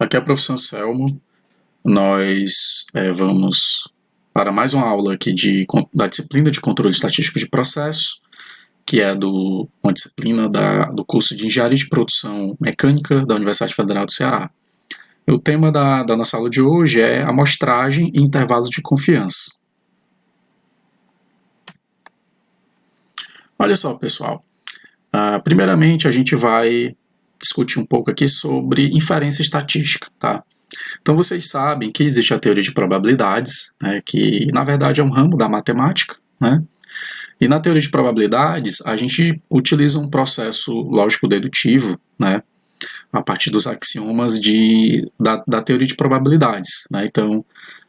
Aqui é o professor Anselmo. Nós vamos para mais uma aula aqui da disciplina de controle estatístico de processo, que é uma disciplina do curso de Engenharia de Produção Mecânica da Universidade Federal do Ceará. O tema da nossa aula de hoje é amostragem e intervalos de confiança. Olha só, pessoal. Primeiramente, a gente vai discutir um pouco aqui sobre inferência estatística, tá? Então, vocês sabem que existe a teoria de probabilidades, né, que, na verdade, é um ramo da matemática, né? E na teoria de probabilidades, a gente utiliza um processo lógico-dedutivo, né, a partir dos axiomas da teoria de probabilidades, né? Então,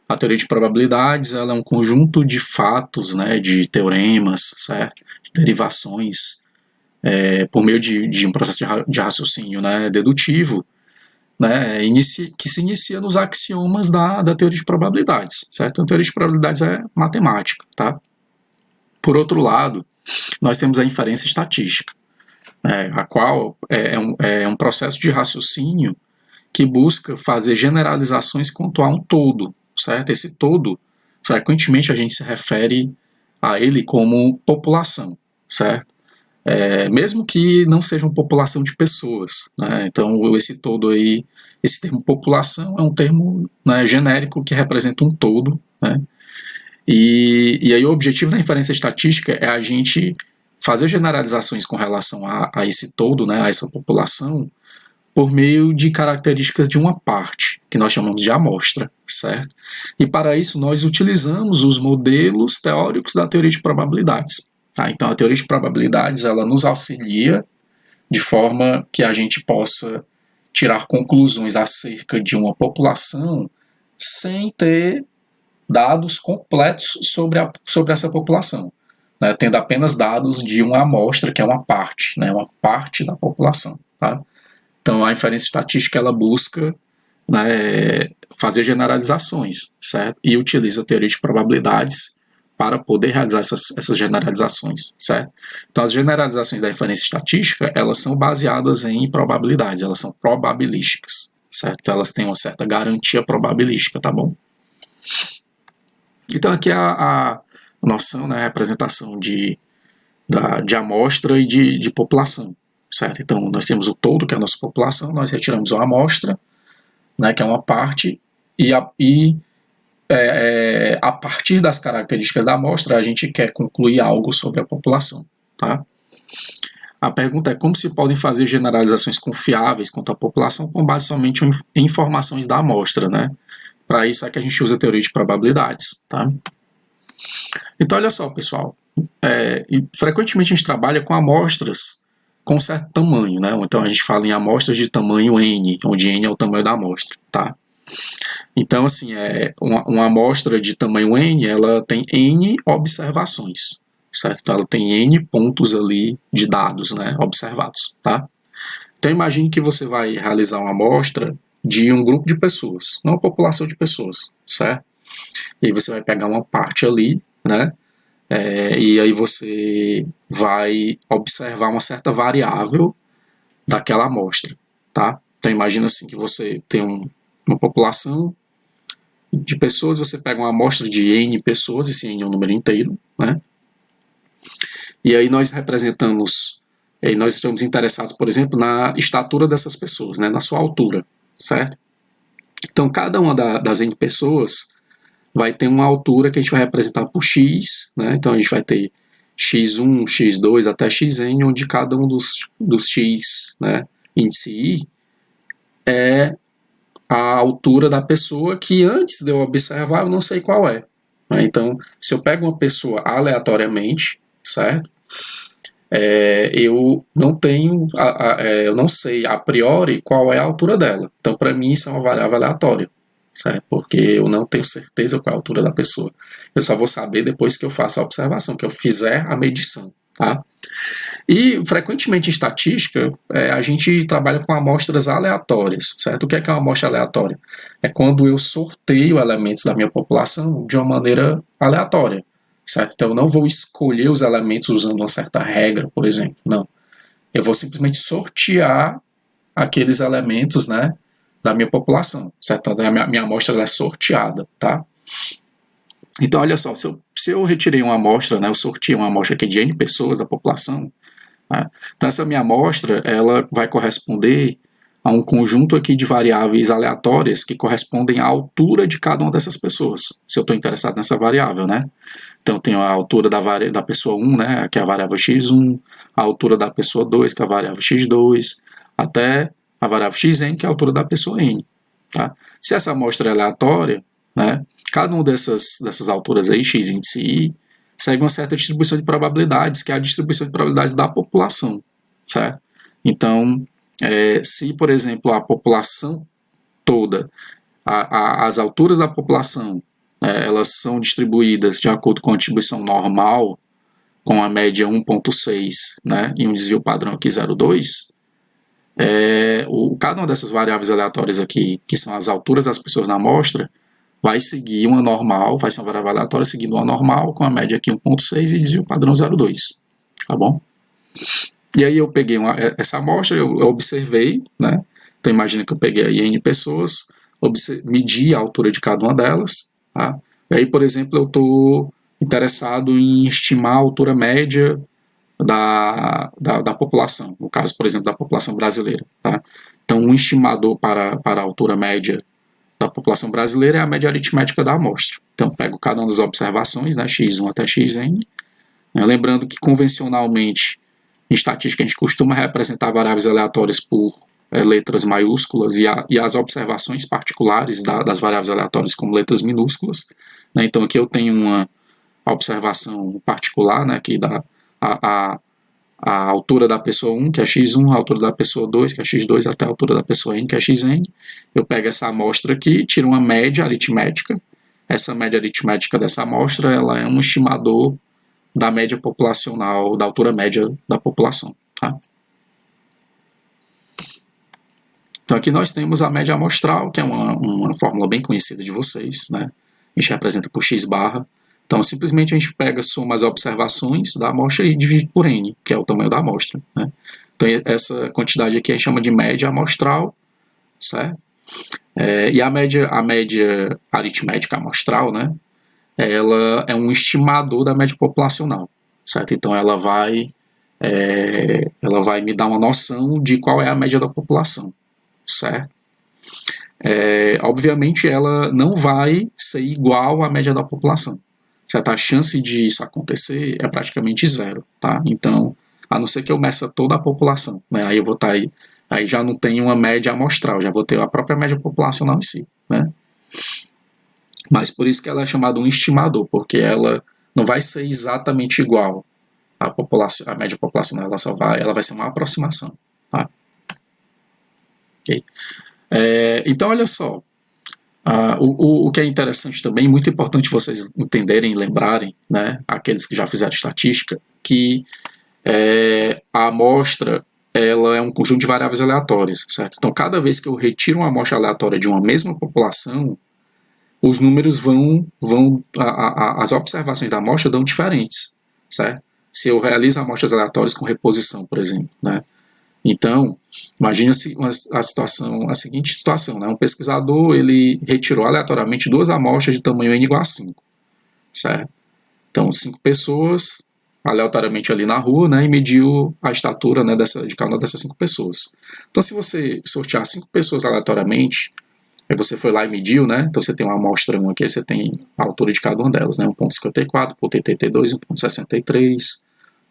a teoria de probabilidades ela é um conjunto de fatos, né, de teoremas, certo? De derivações, por meio de um processo de raciocínio, né, dedutivo, né, que se inicia nos axiomas da teoria de probabilidades, certo? Então, a teoria de probabilidades é matemática, tá? Por outro lado, nós temos a inferência estatística, a qual é um processo de raciocínio que busca fazer generalizações quanto a um todo, certo? Esse todo, frequentemente a gente se refere a ele como população, certo? Mesmo que não seja uma população de pessoas, né? Então esse todo aí, esse termo população é um termo, né, genérico que representa um todo, né? E aí o objetivo da inferência estatística é a gente fazer generalizações com relação a esse todo, né, a essa população, por meio de características de uma parte, que nós chamamos de amostra, certo? E para isso nós utilizamos os modelos teóricos da teoria de probabilidades. Tá? Então a teoria de probabilidades ela nos auxilia de forma que a gente possa tirar conclusões acerca de uma população sem ter dados completos sobre essa população, né? Tendo apenas dados de uma amostra, que é uma parte, né? Uma parte da população. Tá? Então a inferência estatística ela busca, né, fazer generalizações, certo? E utiliza a teoria de probabilidades para poder realizar essas generalizações, certo? Então, as generalizações da inferência estatística, elas são baseadas em probabilidades, elas são probabilísticas, certo? Então, elas têm uma certa garantia probabilística, tá bom? Então, aqui é a noção, né, a representação de amostra e de população, certo? Então, nós temos o todo, que é a nossa população, nós retiramos a amostra, né, que é uma parte, a partir das características da amostra, a gente quer concluir algo sobre a população. Tá? A pergunta é como se podem fazer generalizações confiáveis quanto à população com base somente em informações da amostra. Né? Para isso é que a gente usa a teoria de probabilidades. Tá? Então, olha só, pessoal. Frequentemente a gente trabalha com amostras com certo tamanho. Né? Então, a gente fala em amostras de tamanho N, onde N é o tamanho da amostra. Tá? Então, assim, uma amostra de tamanho N, ela tem N observações, certo? Então, ela tem N pontos ali de dados, né, observados, tá? Então, imagine que você vai realizar uma amostra de um grupo de pessoas, não uma população de pessoas, certo? E aí você vai pegar uma parte ali, né, e aí você vai observar uma certa variável daquela amostra, tá? Então, imagina assim que você tem uma população de pessoas, você pega uma amostra de N pessoas, esse N é um número inteiro, né? E aí nós nós estamos interessados, por exemplo, na estatura dessas pessoas, né? Na sua altura, certo? Então, cada uma das N pessoas vai ter uma altura que a gente vai representar por X, né? Então, a gente vai ter X1, X2 até Xn, onde cada um dos X, né, índice I, é a altura da pessoa que antes de eu observar eu não sei qual é. Então, se eu pego uma pessoa aleatoriamente, certo? Eu não sei a priori qual é a altura dela. Então, para mim, isso é uma variável aleatória, certo? Porque eu não tenho certeza qual é a altura da pessoa. Eu só vou saber depois que eu faço a observação, que eu fizer a medição, tá? E, frequentemente, em estatística, a gente trabalha com amostras aleatórias, certo? O que é uma amostra aleatória? É quando eu sorteio elementos da minha população de uma maneira aleatória, certo? Então, eu não vou escolher os elementos usando uma certa regra, por exemplo, não. Eu vou simplesmente sortear aqueles elementos, né, da minha população, certo? Então, a minha amostra ela é sorteada, tá? Então, olha só, se eu retirei uma amostra, né, eu sorteei uma amostra aqui de N pessoas da população, tá? Então essa minha amostra ela vai corresponder a um conjunto aqui de variáveis aleatórias que correspondem à altura de cada uma dessas pessoas, se eu estou interessado nessa variável, né? Então eu tenho a altura da pessoa 1, né, que é a variável x1, a altura da pessoa 2, que é a variável x2, até a variável xn, que é a altura da pessoa n. Tá? Se essa amostra é aleatória, né, cada uma dessas alturas aí, x índice i, segue uma certa distribuição de probabilidades, que é a distribuição de probabilidades da população, certo? Então, se, por exemplo, a população toda, as alturas da população, elas são distribuídas de acordo com a distribuição normal, com a média 1.6, né, e um desvio padrão aqui 0,2, cada uma dessas variáveis aleatórias aqui, que são as alturas das pessoas na amostra, vai seguir uma normal, vai ser uma variável aleatória seguindo uma normal, com a média aqui 1.6 e desvio padrão 0,2, tá bom? E aí eu peguei essa amostra, eu observei, né? Então imagina que eu peguei aí N pessoas, medi a altura de cada uma delas, tá? E aí, por exemplo, eu estou interessado em estimar a altura média da população, no caso, por exemplo, da população brasileira, tá? Então um estimador para a altura média da população brasileira é a média aritmética da amostra. Então pego cada uma das observações, né, x1 até xn, né, lembrando que convencionalmente em estatística a gente costuma representar variáveis aleatórias por letras maiúsculas e as observações particulares das variáveis aleatórias como letras minúsculas, né? Então aqui eu tenho uma observação particular, né, que dá a altura da pessoa 1, que é x1, a altura da pessoa 2, que é x2, até a altura da pessoa n, que é xn. Eu pego essa amostra aqui, tiro uma média aritmética. Essa média aritmética dessa amostra ela é um estimador da média populacional, da altura média da população. Tá? Então aqui nós temos a média amostral, que é uma fórmula bem conhecida de vocês, né? A gente representa por x barra. Então simplesmente a gente pega, soma as observações da amostra e divide por n, que é o tamanho da amostra, né? Então essa quantidade aqui a gente chama de média amostral, certo? E a média aritmética amostral, né? Ela é um estimador da média populacional, certo? Então ela vai me dar uma noção de qual é a média da população, certo? Obviamente ela não vai ser igual à média da população, certo? A chance de isso acontecer é praticamente zero, tá? Então, a não ser que eu meça toda a população, né? Aí eu vou estar aí já não tem uma média amostral, já vou ter a própria média populacional em si, né? Mas por isso que ela é chamada um estimador, porque ela não vai ser exatamente igual à média populacional, ela vai ser uma aproximação, tá? Ok. Então, olha só, o que é interessante também, muito importante vocês entenderem e lembrarem, né, aqueles que já fizeram estatística, que a amostra ela é um conjunto de variáveis aleatórias, certo? Então, cada vez que eu retiro uma amostra aleatória de uma mesma população, os números as observações da amostra dão diferentes, certo? Se eu realizo amostras aleatórias com reposição, por exemplo, né? Então, imagine a seguinte situação, né? Um pesquisador ele retirou aleatoriamente 2 amostras de tamanho n igual a 5, certo? Então, 5 pessoas aleatoriamente ali na rua, né, e mediu a estatura, né, de cada uma dessas 5 pessoas. Então, se você sortear 5 pessoas aleatoriamente, aí você foi lá e mediu, né? Então você tem uma amostra 1 aqui, você tem a altura de cada uma delas, né? 1.54, 1.82, 1.63,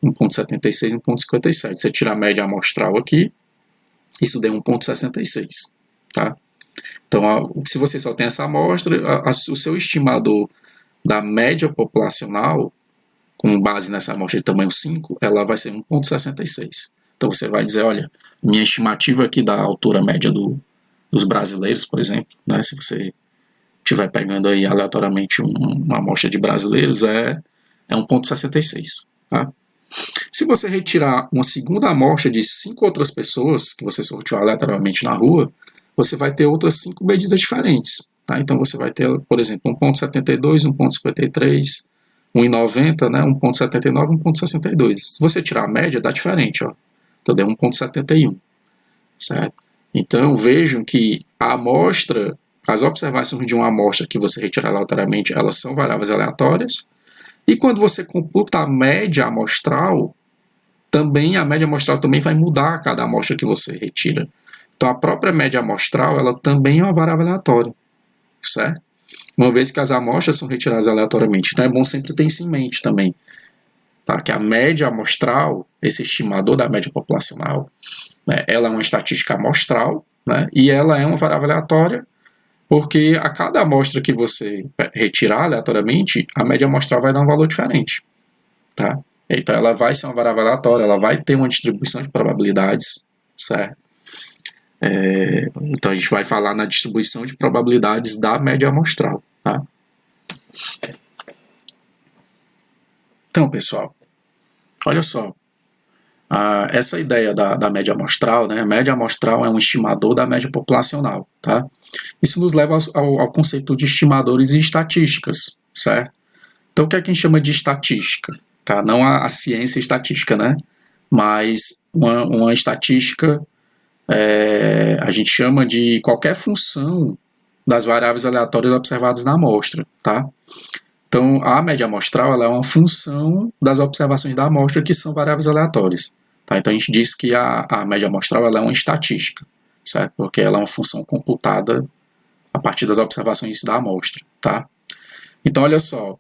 1.76 e 1.57. Você tira a média amostral aqui, isso deu 1.66, tá? Então, se você só tem essa amostra, o seu estimador da média populacional, com base nessa amostra de tamanho 5, ela vai ser 1.66. Então você vai dizer, olha, minha estimativa aqui da altura média dos brasileiros, por exemplo, né, se você estiver pegando aí aleatoriamente uma amostra de brasileiros, é 1.66, tá? Se você retirar uma segunda amostra de 5 outras pessoas que você sorteou aleatoriamente na rua, você vai ter outras 5 medidas diferentes, tá? Então você vai ter, por exemplo, 1.72, 1.53, 1.90, né, 1.79, 1.62. Se você tirar a média, dá diferente, ó. Então deu 1.71, certo? Então vejam que a amostra, as observações de uma amostra que você retira aleatoriamente, elas são variáveis aleatórias. E quando você computa a média amostral, também a média amostral também vai mudar a cada amostra que você retira. Então a própria média amostral, ela também é uma variável aleatória, certo? Uma vez que as amostras são retiradas aleatoriamente. Então é bom sempre ter isso em mente também, tá? Que a média amostral, esse estimador da média populacional, né, ela é uma estatística amostral, né, e ela é uma variável aleatória, porque a cada amostra que você retirar aleatoriamente, a média amostral vai dar um valor diferente, tá? Então ela vai ser uma variável aleatória, ela vai ter uma distribuição de probabilidades, certo? Então a gente vai falar na distribuição de probabilidades da média amostral, tá? Então, pessoal, olha só, essa ideia da média amostral, né? A média amostral é um estimador da média populacional, tá? Isso nos leva ao conceito de estimadores e estatísticas, certo? Então, o que é que a gente chama de estatística? Tá? Não a ciência estatística, né? Mas uma estatística, a gente chama de qualquer função das variáveis aleatórias observadas na amostra, tá? Então, a média amostral ela é uma função das observações da amostra que são variáveis aleatórias. Tá? Então, a gente diz que a média amostral ela é uma estatística, certo? Porque ela é uma função computada a partir das observações da amostra, tá? Então, olha só,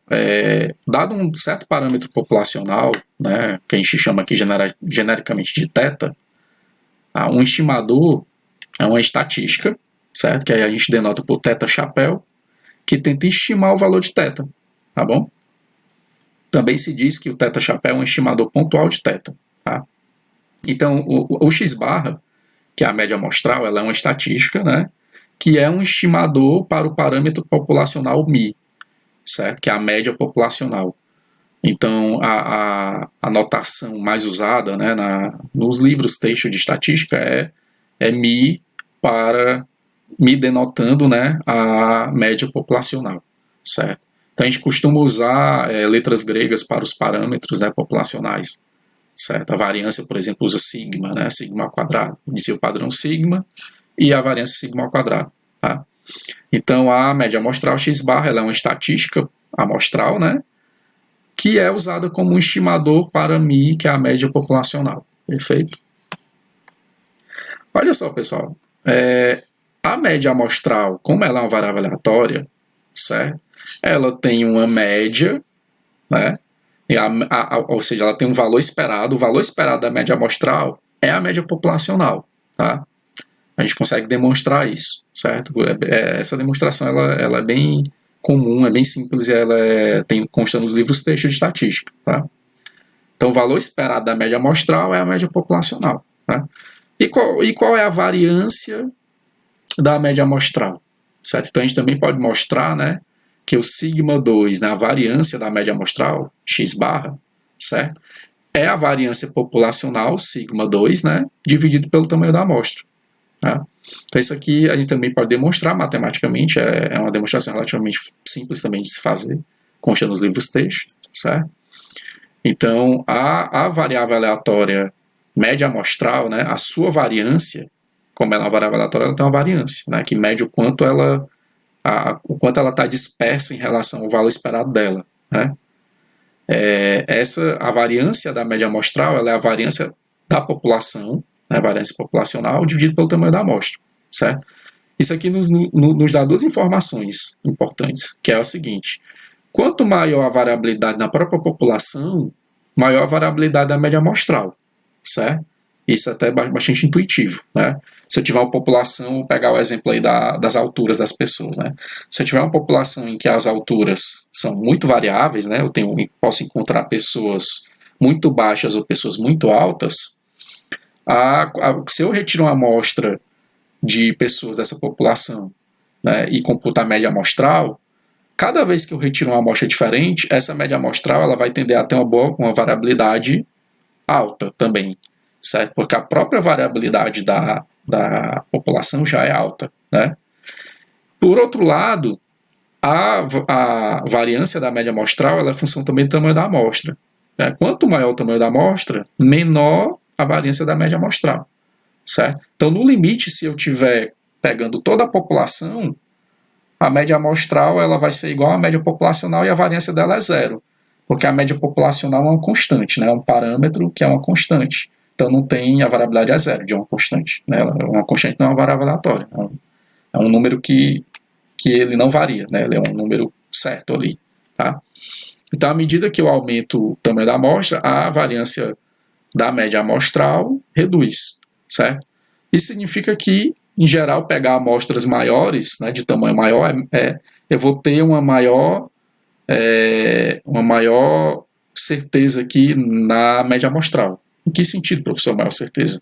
dado um certo parâmetro populacional, né, que a gente chama aqui genericamente de θ, um estimador é uma estatística, certo? Que aí a gente denota por θ chapéu, que tenta estimar o valor de θ, tá bom? Também se diz que o θ chapéu é um estimador pontual de θ, tá? Então, o x-barra, que é a média amostral, ela é uma estatística, né, que é um estimador para o parâmetro populacional μ, certo? Que é a média populacional. Então, a notação mais usada, né, nos livros texto de estatística é μ denotando, né, a média populacional, certo? Então, a gente costuma usar letras gregas para os parâmetros, né, populacionais, certo? A variância, por exemplo, usa sigma, né, sigma ao quadrado, dizia o padrão sigma, e a variância sigma ao quadrado, tá? Então, a média amostral x-barra ela é uma estatística amostral, né, que é usada como um estimador para μ, que é a média populacional. Perfeito? Olha só, pessoal. A média amostral, como ela é uma variável aleatória, certo? Ela tem uma média, né? Ou seja, ela tem um valor esperado. O valor esperado da média amostral é a média populacional, tá? A gente consegue demonstrar isso, certo? Essa demonstração ela é bem comum, é bem simples e ela consta nos livros texto de estatística, tá? Então, o valor esperado da média amostral é a média populacional, tá? E qual é a variância da média amostral, certo? Então, a gente também pode mostrar, né, que o sigma 2, né, a variância da média amostral, x-barra, certo? É a variância populacional, sigma 2, né, dividido pelo tamanho da amostra. Tá? Então, isso aqui a gente também pode demonstrar matematicamente, é uma demonstração relativamente simples também de se fazer, consta nos livros texto, certo? Então, a variável aleatória média amostral, né, a sua variância, como ela é uma variável aleatória, ela tem uma variância, né, que mede o quanto ela está dispersa em relação ao valor esperado dela, né? A variância da média amostral ela é a variância da população, né, a variância populacional dividido pelo tamanho da amostra, certo? Isso aqui nos dá duas informações importantes, que é o seguinte: quanto maior a variabilidade na própria população, maior a variabilidade da média amostral, certo? Isso até é bastante intuitivo, né? Se eu tiver uma população, vou pegar o exemplo aí das alturas das pessoas, né? Se eu tiver uma população em que as alturas são muito variáveis, né? Eu posso encontrar pessoas muito baixas ou pessoas muito altas. Se eu retiro uma amostra de pessoas dessa população, né, e computar a média amostral, cada vez que eu retiro uma amostra diferente, essa média amostral ela vai tender a ter uma variabilidade alta também, certo? Porque a própria variabilidade da população já é alta, né? Por outro lado, a variância da média amostral ela é função também do tamanho da amostra, né? Quanto maior o tamanho da amostra, menor a variância da média amostral, certo? Então, no limite, se eu estiver pegando toda a população, a média amostral ela vai ser igual à média populacional e a variância dela é zero, porque a média populacional é uma constante, né? É um parâmetro que é uma constante. Então, não tem a variabilidade é zero de uma constante. Né? Uma constante não é uma variável aleatória. É um número que ele não varia, né? Ele é um número certo ali. Tá? Então, à medida que eu aumento o tamanho da amostra, a variância da média amostral reduz, certo? Isso significa que, em geral, pegar amostras maiores, né, de tamanho maior, eu vou ter uma maior certeza aqui na média amostral. Em que sentido, professor, maior certeza?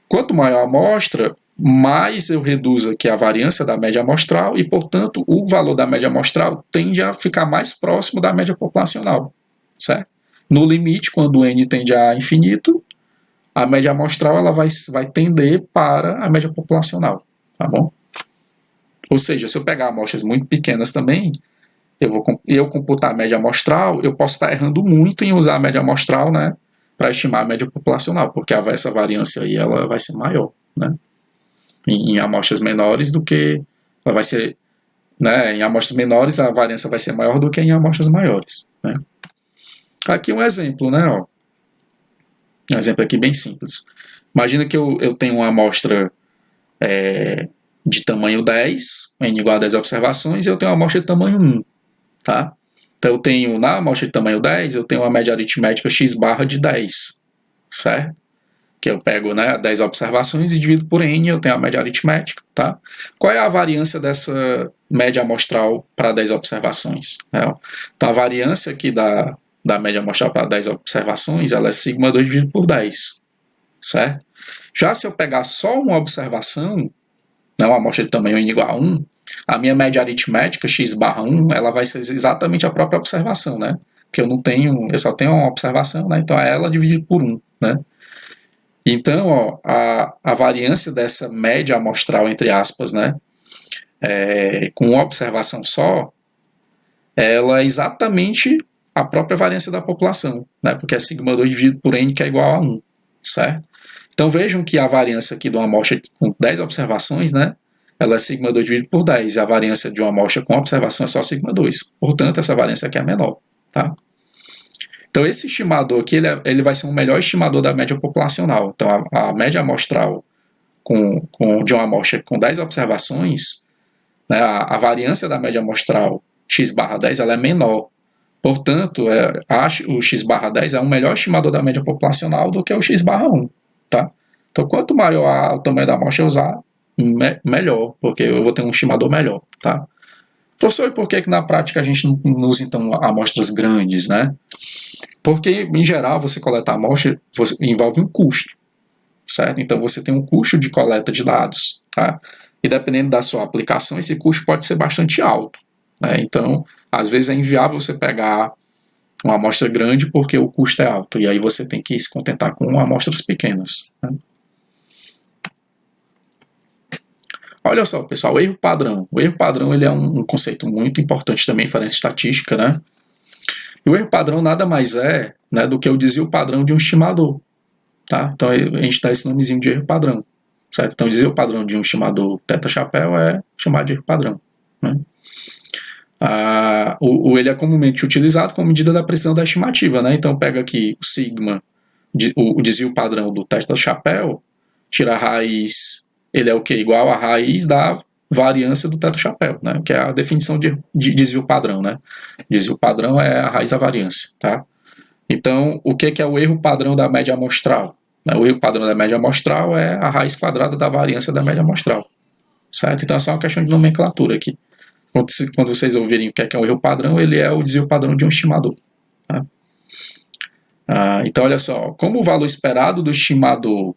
Quanto maior a amostra, mais eu reduzo aqui a variância da média amostral e, portanto, o valor da média amostral tende a ficar mais próximo da média populacional, certo? No limite, quando o n tende a infinito, a média amostral ela vai tender para a média populacional, tá bom? Ou seja, se eu pegar amostras muito pequenas também, eu computar a média amostral, eu posso estar errando muito em usar a média amostral, né, para estimar a média populacional, porque essa variância aí ela vai ser maior, né, em amostras menores do que ela vai ser, né, em amostras menores a variância vai ser maior do que em amostras maiores, né. Aqui um exemplo, né, ó. Um exemplo aqui bem simples. Imagina que eu tenho uma amostra de tamanho 10, n igual a 10 observações, e eu tenho uma amostra de tamanho 1. Tá? Então eu tenho, na amostra de tamanho 10, eu tenho uma média aritmética x barra de 10. Certo? Que eu pego, né, 10 observações e divido por n, eu tenho a média aritmética. Tá? Qual é a variância dessa média amostral para 10 observações? Então a variância aqui da média amostral para 10 observações, ela é sigma 2 dividido por 10, certo? Já se eu pegar só uma observação, né, uma amostra de tamanho n igual a 1, a minha média aritmética, x barra 1, ela vai ser exatamente a própria observação, né? Porque eu só tenho uma observação, né? Então é ela dividida por 1, né? Então, ó, a variância dessa média amostral, entre aspas, né? Com uma observação só, ela é exatamente a própria variância da população, né? Porque é sigma 2 dividido por n, que é igual a 1, certo? Então vejam que a variância aqui de uma amostra com 10 observações, né? Ela é sigma 2 dividido por 10, e a variância de uma amostra com observação é só sigma 2. Portanto, essa variância aqui é menor, tá? Então esse estimador aqui, ele vai ser um melhor estimador da média populacional. Então a média amostral de uma amostra com 10 observações, né, a variância da média amostral x barra 10 ela é menor. Portanto, o x barra 10 é um melhor estimador da média populacional do que o x barra 1. Tá? Então, quanto maior o tamanho da amostra eu usar, melhor, porque eu vou ter um estimador melhor. Tá? Professor, e por que na prática a gente não usa então amostras grandes, né? Porque, em geral, você coletar amostra envolve um custo, certo? Então, você tem um custo de coleta de dados, tá? E dependendo da sua aplicação, esse custo pode ser bastante alto, né? Então, às vezes é inviável você pegar uma amostra grande porque o custo é alto, e aí você tem que se contentar com amostras pequenas, né? Olha só, pessoal, o erro padrão. O erro padrão ele é um conceito muito importante também em inferência estatística, né? E o erro padrão nada mais é, né, do que o desvio padrão de um estimador. Tá? Então a gente dá esse nomezinho de erro padrão. Certo? Então o desvio padrão de um estimador teta-chapéu é chamado de erro padrão. Né? Ele é comumente utilizado como medida da precisão da estimativa. Né? Então pega aqui o sigma, o desvio padrão do teta-chapéu, tira a raiz, ele é o quê? Igual a raiz da variância do teta-chapéu, né? Que é a definição de desvio padrão. Né? Desvio padrão é a raiz da variância. Tá? Então, o que é o erro padrão da média amostral? O erro padrão da média amostral é a raiz quadrada da variância da média amostral. Certo? Então, é só uma questão de nomenclatura aqui. Quando vocês ouvirem o que é um erro padrão, ele é o desvio padrão de um estimador. Tá? Então, olha só. Como o valor esperado do estimador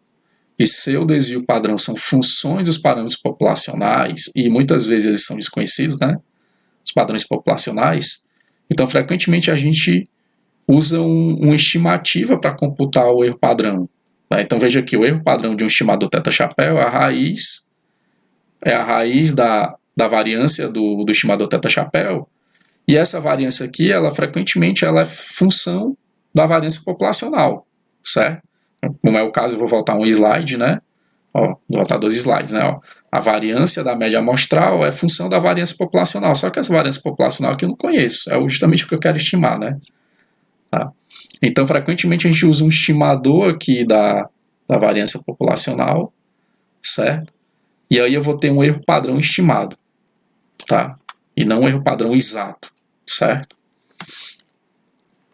e seu desvio padrão são funções dos parâmetros populacionais, e muitas vezes eles são desconhecidos, né? Os padrões populacionais. Então, frequentemente, a gente usa uma estimativa para computar o erro padrão. Tá? Então veja aqui, o erro padrão de um estimador teta-chapéu é a raiz da variância do estimador teta-chapéu, e essa variância aqui, frequentemente ela é função da variância populacional, certo? Como é o caso, eu vou voltar um slide, né? Ó, vou botar 2 slides, né? Ó. A variância da média amostral é função da variância populacional. Só que essa variância populacional aqui eu não conheço. É justamente o que eu quero estimar, né? Tá? Então, frequentemente a gente usa um estimador aqui da variância populacional, certo? E aí eu vou ter um erro padrão estimado, tá? E não um erro padrão exato, certo?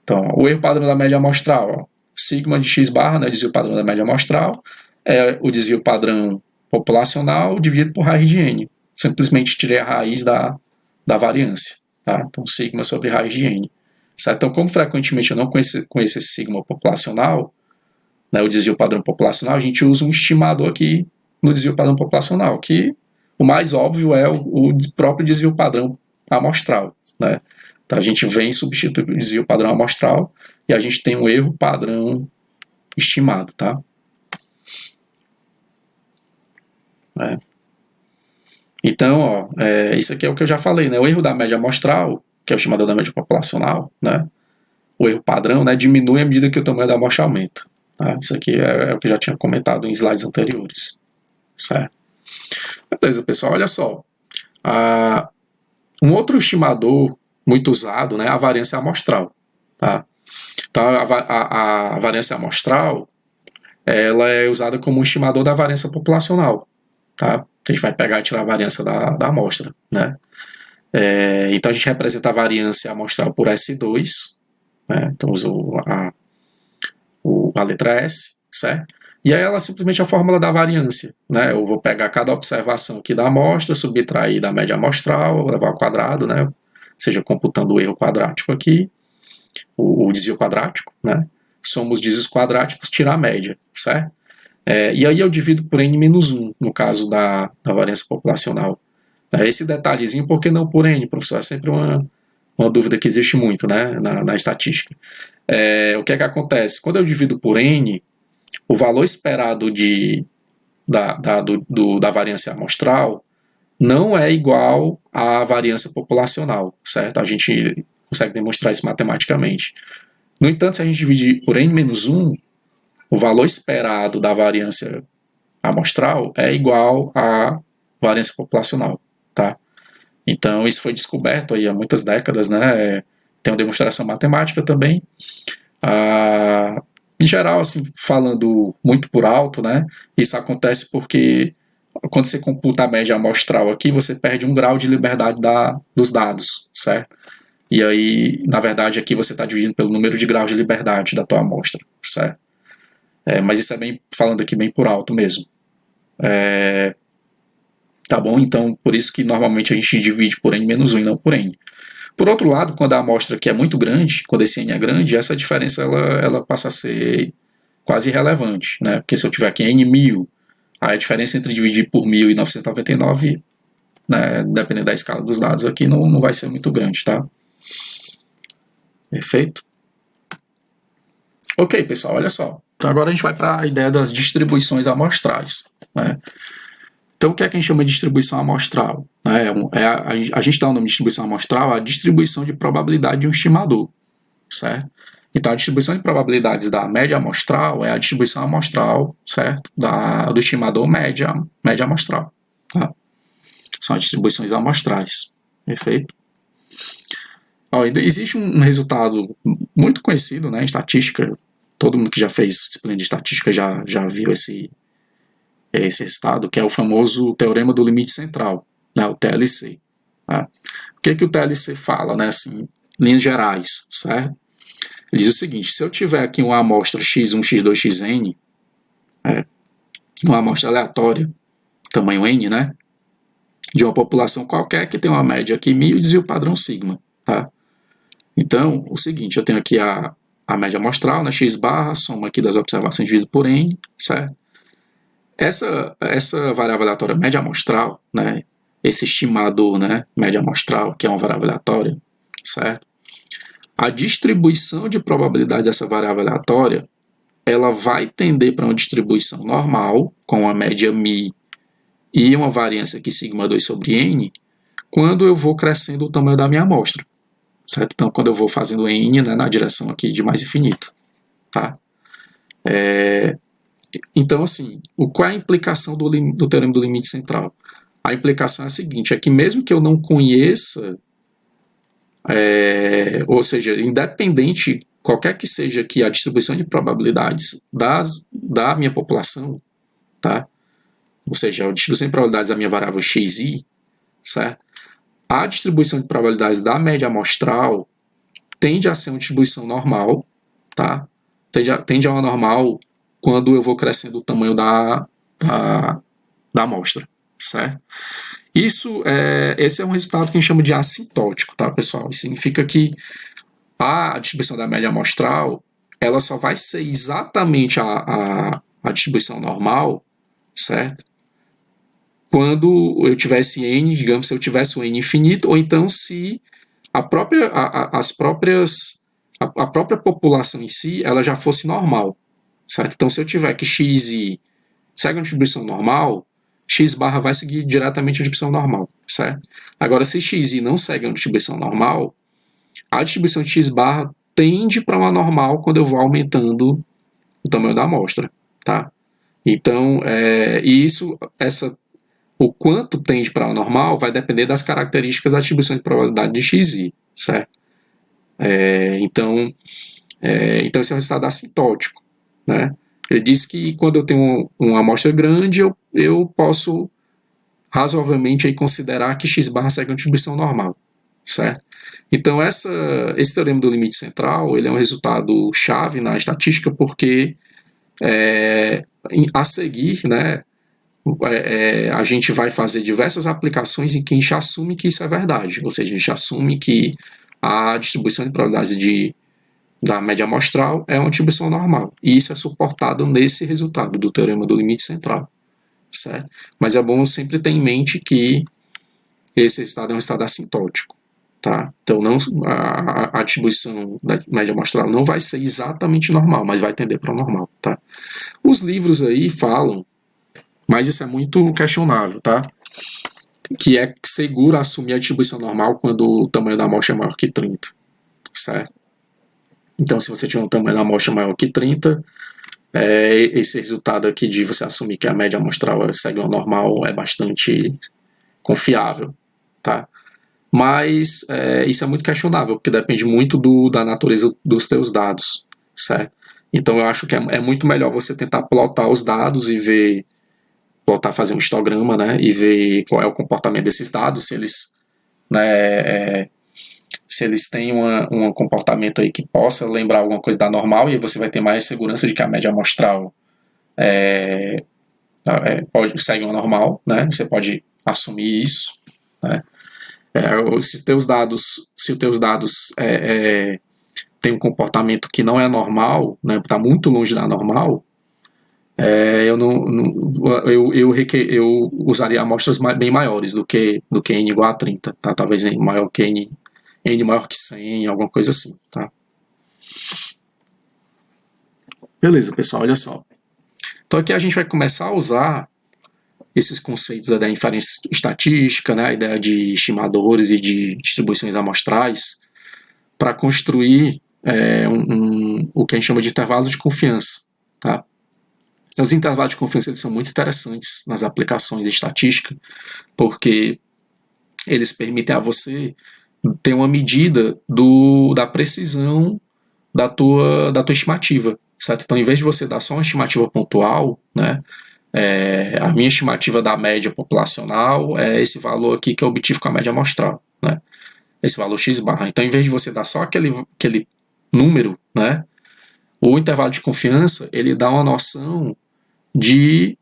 Então, o erro padrão da média amostral, ó, sigma de x barra, né, o desvio padrão da média amostral, é o desvio padrão populacional dividido por raiz de n. Simplesmente tirei a raiz da variância, tá? Então, sigma sobre raiz de n. Certo? Então, como frequentemente eu não conheço esse sigma populacional, né, o desvio padrão populacional, a gente usa um estimador aqui no desvio padrão populacional, que o mais óbvio é o próprio desvio padrão amostral, né? Então a gente vem substituir o desvio padrão amostral e a gente tem um erro padrão estimado, tá? Então, ó, isso aqui é o que eu já falei, né? O erro da média amostral, que é o estimador da média populacional, né? O erro padrão, né, diminui à medida que o tamanho da amostra aumenta. Tá? Isso aqui é o que eu já tinha comentado em slides anteriores. Certo? Beleza, pessoal, olha só. Um outro estimador muito usado, né, é a variância amostral. Tá? Então, a variância amostral ela é usada como um estimador da variância populacional. Tá? A gente vai pegar e tirar a variância da amostra. Né? Então, a gente representa a variância amostral por S2. Né? Então, usa a letra S, certo? E aí ela simplesmente é a fórmula da variância, né? Eu vou pegar cada observação aqui da amostra, subtrair da média amostral, levar ao quadrado, né? Ou seja, computando o erro quadrático aqui, o desvio quadrático, né? Soma os desvios quadráticos, tirar a média, certo? E aí eu divido por n-1, no caso da variância populacional. Esse detalhezinho, por que não por n, professor? É sempre uma dúvida que existe muito, né, na estatística. O que é que acontece? Quando eu divido por n, o valor esperado da variância amostral não é igual à variância populacional, certo? A gente consegue demonstrar isso matematicamente. No entanto, se a gente dividir por n-1, o valor esperado da variância amostral é igual à variância populacional, tá? Então, isso foi descoberto aí há muitas décadas, né? Tem uma demonstração matemática também. Em geral, assim, falando muito por alto, né? Isso acontece porque quando você computa a média amostral aqui, você perde 1 grau de liberdade dos dados, certo? E aí, na verdade, aqui você está dividindo pelo número de graus de liberdade da tua amostra, certo? Mas isso é falando aqui bem por alto mesmo. Tá bom? Então, por isso que normalmente a gente divide por n-1 e não por n. Por outro lado, quando a amostra aqui é muito grande, quando esse n é grande, essa diferença ela passa a ser quase irrelevante, né? Porque se eu tiver aqui n1000, aí a diferença entre dividir por 1000 e 999, né, dependendo da escala dos dados aqui, não vai ser muito grande, tá? Perfeito? Ok, pessoal, olha só. Então agora a gente vai para a ideia das distribuições amostrais, né? Então, o que é que a gente chama de distribuição amostral? A gente dá o nome de distribuição amostral à distribuição de probabilidade de um estimador, certo? Então, a distribuição de probabilidades da média amostral é a distribuição amostral, certo? Do estimador média amostral, tá? São as distribuições amostrais, perfeito? Existe um resultado muito conhecido, né, em estatística. Todo mundo que já fez disciplina de estatística já viu esse resultado, que é o famoso teorema do limite central, né, o TLC. Tá? O que o TLC fala, né, assim, em linhas gerais, certo? Ele diz o seguinte: se eu tiver aqui uma amostra x1, x2, xn, uma amostra aleatória, tamanho n, né, de uma população qualquer que tem uma média aqui 1000 e desvio padrão sigma, tá? Então, o seguinte, eu tenho aqui a média amostral, né, x barra, soma aqui das observações dividido por n, certo? Essa variável aleatória média amostral, né, esse estimador, né, média amostral, que é uma variável aleatória, certo? A distribuição de probabilidades dessa variável aleatória, ela vai tender para uma distribuição normal, com a média μ e uma variância aqui σ2 sobre n, quando eu vou crescendo o tamanho da minha amostra, certo? Então, quando eu vou fazendo n, né, na direção aqui de mais infinito, tá? Então, assim, qual é a implicação do teorema do limite central? A implicação é a seguinte, é que mesmo que eu não conheça, ou seja, independente, qualquer que seja aqui a distribuição de probabilidades da minha população, tá? Ou seja, a distribuição de probabilidades da minha variável xi, certo? A distribuição de probabilidades da média amostral tende a ser uma distribuição normal, tá? Tende a uma normal quando eu vou crescendo o tamanho da amostra, certo? Esse é um resultado que a gente chama de assintótico, tá, pessoal? Isso significa que a distribuição da média amostral, ela só vai ser exatamente a distribuição normal, certo? Quando eu tivesse n, digamos, se eu tivesse o n infinito, ou então se a própria população em si, ela já fosse normal, certo? Então, se eu tiver que xi segue uma distribuição normal, x barra vai seguir diretamente a distribuição normal, certo? Agora, se xi não segue uma distribuição normal, a distribuição de x barra tende para uma normal quando eu vou aumentando o tamanho da amostra, tá? Então, o quanto tende para a normal vai depender das características da distribuição de probabilidade de xi, certo? Então, esse é um resultado assintótico, né? Ele diz que quando eu tenho uma amostra grande, eu posso razoavelmente aí considerar que x barra segue uma distribuição normal, certo? Então, esse teorema do limite central, ele é um resultado chave na estatística porque a seguir, né, a gente vai fazer diversas aplicações em que a gente assume que isso é verdade, ou seja, a gente assume que a distribuição de probabilidades da média amostral é uma distribuição normal, e isso é suportado nesse resultado do teorema do limite central, certo? Mas é bom sempre ter em mente que esse resultado é um resultado assintótico, tá? Então a distribuição da média amostral não vai ser exatamente normal, mas vai tender para o normal, tá? Os livros aí falam, mas isso é muito questionável, tá? Que é seguro assumir a distribuição normal quando o tamanho da amostra é maior que 30, certo? Então, se você tiver um tamanho da amostra maior que 30, esse resultado aqui de você assumir que a média amostral segue uma normal é bastante confiável, tá? Mas isso é muito questionável, porque depende muito da natureza dos teus dados, certo? Então, eu acho que é muito melhor você tentar plotar os dados e ver, fazer um histograma, né, e ver qual é o comportamento desses dados, se eles, né, se eles têm um comportamento aí que possa lembrar alguma coisa da normal, e aí você vai ter mais segurança de que a média amostral segue uma normal, né, você pode assumir isso, né. Se os teus dados têm um comportamento que não é normal, né, está muito longe da normal, eu usaria amostras bem maiores do que n igual a 30, tá? Talvez n maior que 100, alguma coisa assim, tá? Beleza, pessoal, olha só. Então aqui a gente vai começar a usar esses conceitos da inferência estatística, né, a ideia de estimadores e de distribuições amostrais, para construir o que a gente chama de intervalos de confiança, tá? Então, os intervalos de confiança eles são muito interessantes nas aplicações de estatística, porque eles permitem a você ter uma medida da precisão da tua estimativa, certo? Então, em vez de você dar só uma estimativa pontual, né, a minha estimativa da média populacional é esse valor aqui que eu obtive com a média amostral, né, esse valor x barra. Então, em vez de você dar só aquele número, né, o intervalo de confiança ele dá uma noção de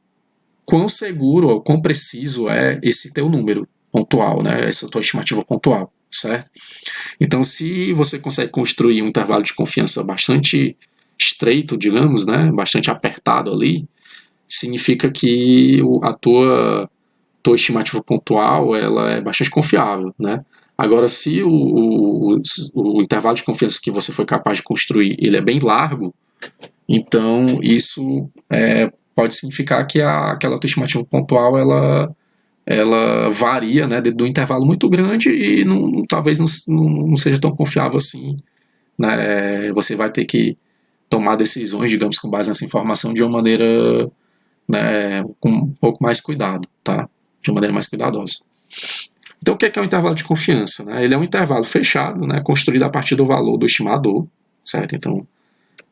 quão seguro ou quão preciso é esse teu número pontual, né, essa tua estimativa pontual, certo? Então, se você consegue construir um intervalo de confiança bastante estreito, digamos, né, bastante apertado ali, significa que a tua estimativa pontual ela é bastante confiável, né? Agora, se o intervalo de confiança que você foi capaz de construir ele é bem largo, então isso pode significar que aquela tua estimativa pontual ela varia, né, do intervalo muito grande e talvez não seja tão confiável assim, né? Você vai ter que tomar decisões, digamos, com base nessa informação de uma maneira, né, com um pouco mais cuidado, tá? De uma maneira mais cuidadosa. Então, o que é um intervalo de confiança? Né? Ele é um intervalo fechado, né, construído a partir do valor do estimador, certo? Então,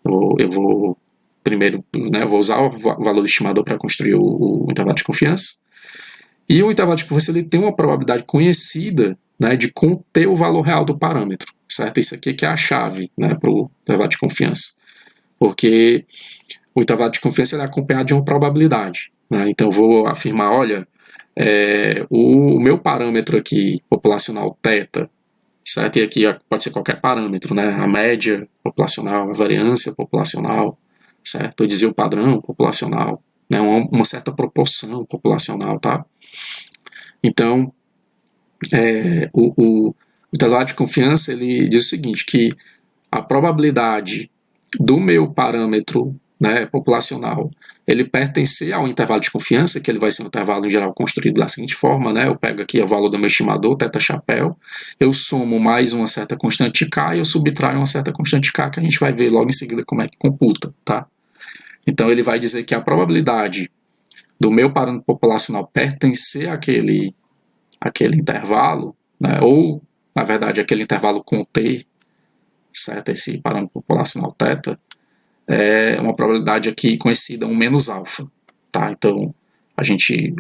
eu vou primeiro, né, vou usar o valor do estimador para construir o intervalo de confiança. E o intervalo de confiança ele tem uma probabilidade conhecida, né, de conter o valor real do parâmetro, certo? Isso aqui que é a chave, né, para o intervalo de confiança. Porque o intervalo de confiança ele é acompanhado de uma probabilidade. Né? Então, eu vou afirmar, olha, o meu parâmetro aqui, populacional θ, certo? E aqui pode ser qualquer parâmetro, né? A média populacional, a variância populacional, certo? O desvio padrão populacional, né? Uma certa proporção populacional, tá? Então, o intervalo de confiança ele diz o seguinte, que a probabilidade do meu parâmetro, né, populacional, ele pertencer ao intervalo de confiança, que ele vai ser um intervalo em geral construído da seguinte forma, né, eu pego aqui o valor do meu estimador, θ chapéu, eu somo mais uma certa constante K e eu subtraio uma certa constante K, que a gente vai ver logo em seguida como é que computa, tá? Então ele vai dizer que a probabilidade do meu parâmetro populacional pertencer àquele intervalo, né, ou, na verdade, aquele intervalo conter, certo, esse parâmetro populacional θ, é uma probabilidade aqui conhecida 1 menos alfa, tá? Então, a gente